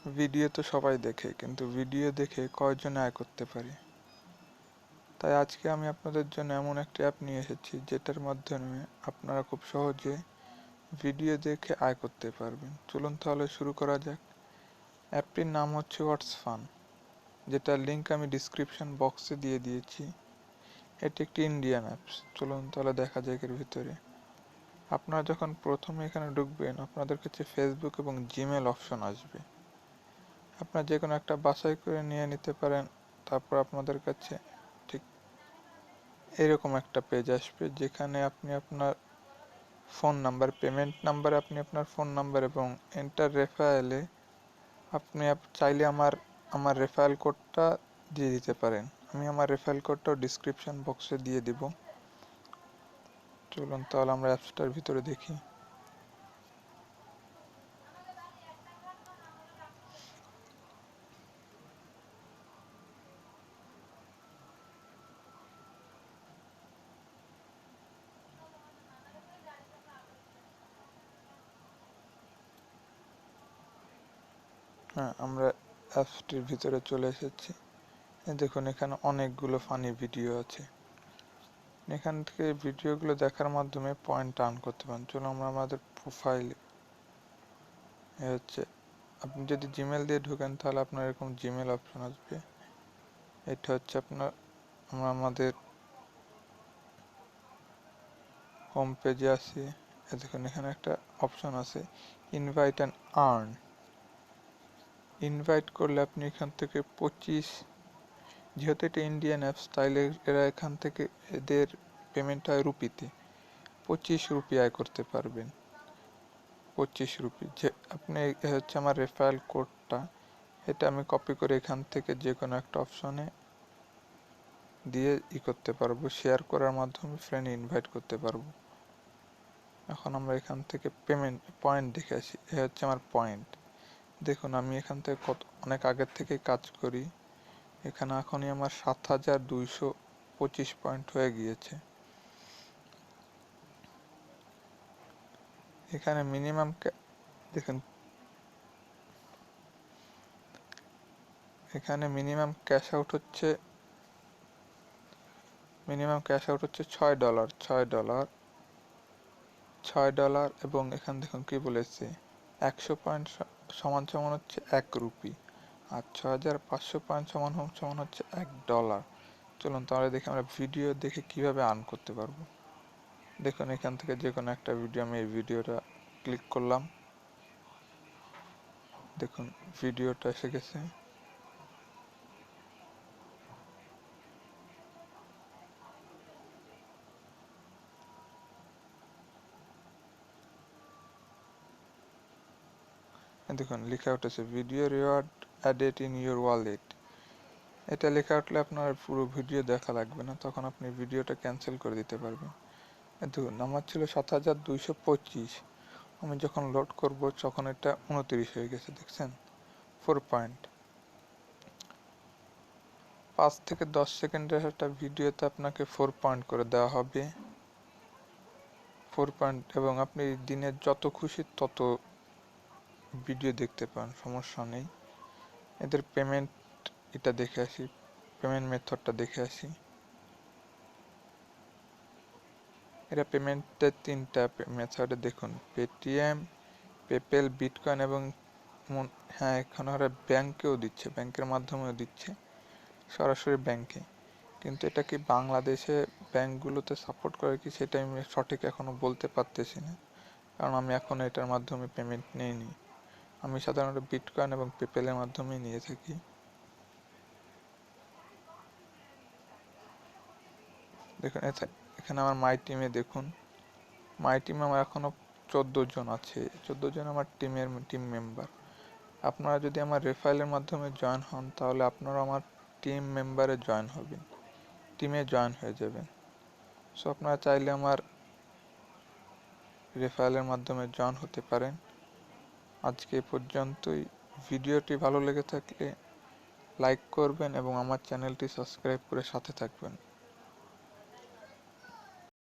Video তো সবাই দেখে, কিন্তু ভিডিও দেখে কয়জন আয় করতে পারে? তাই আজকে আমি আপনাদের জন্য এমন একটা অ্যাপ নিয়ে এসেছি যেটার মাধ্যমে আপনারা খুব সহজে ভিডিও দেখে আয় করতে পারবেন। চলুন তাহলে শুরু করা যাক। অ্যাপটির নাম হচ্ছে হোয়াটসফান, যেটার লিঙ্ক আমি ডিসক্রিপশন বক্সে দিয়ে দিয়েছি। এটি একটি ইন্ডিয়ান অ্যাপস। চলুন তাহলে দেখা যাক এর ভিতরে। আপনারা যখন প্রথমে এখানে ঢুকবেন, আপনাদের কাছে ফেসবুক এবং জিমেল অপশন আসবে। আপনারা যে কোনো একটা বাছাই করে নিয়ে নিতে পারেন। তারপর আপনাদের কাছে ঠিক এরকম একটা পেজ আসবে, যেখানে আপনি আপনার ফোন নাম্বার, পেমেন্ট নাম্বারে আপনি আপনার ফোন নাম্বার এবং এন্টার রেফারেলে আপনি চাইলে আমার রেফারেল কোডটা দিয়ে দিতে পারেন। আমি আমার রেফারেল কোডটাও ডিসক্রিপশন বক্সে দিয়ে দিব। চলুন তাহলে আমরা অ্যাপসটার ভিতরে দেখি। হ্যাঁ, আমরা অ্যাপসটির ভিতরে চলে এসেছি। দেখুন, এখানে অনেকগুলো ফানি ভিডিও আছে। এখান থেকে ভিডিওগুলো দেখার মাধ্যমে পয়েন্ট আর্ন করতে পারেন। চলুন আমরা আমাদের প্রোফাইলে হচ্ছে, আপনি যদি জিমেল দিয়ে ঢুকেন তাহলে আপনার এরকম জিমেল অপশন আসবে। এটা হচ্ছে আমরা আমাদের হোম পেজে আসি। দেখুন, এখানে একটা অপশন আছে ইনভাইট অ্যান্ড আর্ন। ইনভাইট করলে আপনি এখান থেকে 25, যেহেতু এটা ইন্ডিয়ান অ্যাপস, তাইলে এরা এখান থেকে এদের পেমেন্ট হয় রুপিতে। 25 রুপি আয় করতে পারবেন। 25 রুপি। যে আপনি হচ্ছে আমার রেফারেল কোডটা, এটা আমি কপি করে এখান থেকে যে কোনো একটা অপশনে দিয়ে করতে পারবো, শেয়ার করার মাধ্যমে ফ্রেন্ড ইনভাইট করতে পারবো। এখন আমরা এখান থেকে পেমেন্ট পয়েন্ট দেখে আসি। এ হচ্ছে আমার পয়েন্ট। দেখুন, আমি এখান থেকে অনেক আগের থেকেই কাজ করি। এখানে এখনই আমার 7225 পয়েন্ট হয়ে গিয়েছে। এখানে মিনিমাম দেখুন, এখানে মিনিমাম ক্যাশ আউট হচ্ছে $6 $6 এবং এখানে দেখুন কি বলেছে, 100 পয়েন্ট সমান সমান হচ্ছে 1 রুপি, আর 6500 পয়েন্ট সমান সমান হচ্ছে $1। চলুন তাহলে দেখি আমরা ভিডিও দেখে কিভাবে আর্ন করতে পারবো। দেখুন, এখান থেকে যে কোনো একটা ভিডিও, আমি এই ভিডিওটা ক্লিক করলাম। দেখুন, ভিডিওটা এসে গেছে। দেখুন, লেখা উঠেছে video reward added in your wallet. এটা লেখা উঠলে আপনার পুরো ভিডিও দেখা লাগবে না, তখন আপনি ভিডিওটা ক্যান্সেল করে দিতে পারবেন। দেখুন, আমার ছিল 7225। আমি যখন লোড করব তখন এটা 29 হয়ে গেছে। দেখছেন, 4 পয়েন্ট। 5 থেকে 10 সেকেন্ডের একটা ভিডিওতে আপনাকে 4 পয়েন্ট করে দেওয়া হবে। 4 পয়েন্ট, এবং আপনি দিনের যত খুশি তত ভিডিও দেখতে পান, সমস্যা নেই। এদের পেমেন্ট এটা দেখে আসি, পেমেন্ট মেথডটা দেখে আসি। এরা পেমেন্টের 3টা মেথডে দেখুন, পেটিএম, পেপ্যাল, বিটকয়েন এবং হ্যাঁ, এখানে ওরা ব্যাংকেও দিচ্ছে, ব্যাংকের মাধ্যমেও দিচ্ছে, সরাসরি ব্যাংকে। কিন্তু এটা কি বাংলাদেশে ব্যাংকগুলোতে সাপোর্ট করে কি, সেটা আমি সঠিক এখনো বলতে পারতেছি না, কারণ আমি এখন এটার মাধ্যমে পেমেন্ট নিইনি। আমি সাধারণত বিটকয়েন এবং পেপ্যালের মাধ্যমেই নিয়ে থাকি। দেখুন, এখানে আমার মাই টিমে দেখুন, মাই টিমে আমার এখনও 14 জন আছে। 14 জন আমার টিম মেম্বার। আপনারা যদি আমার রেফারেলের মাধ্যমে জয়েন হন, তাহলে আপনারা আমার টিম মেম্বারে জয়েন হবেন, টিমে জয়েন হয়ে যাবেন। সো আপনারা চাইলে আমার রেফারেলের মাধ্যমে জয়েন হতে পারেন। আজকে এই পর্যন্তই। ভিডিওটি ভালো লেগে থাকলে লাইক করবেন এবং আমার চ্যানেলটি সাবস্ক্রাইব করে সাথে থাকবেন।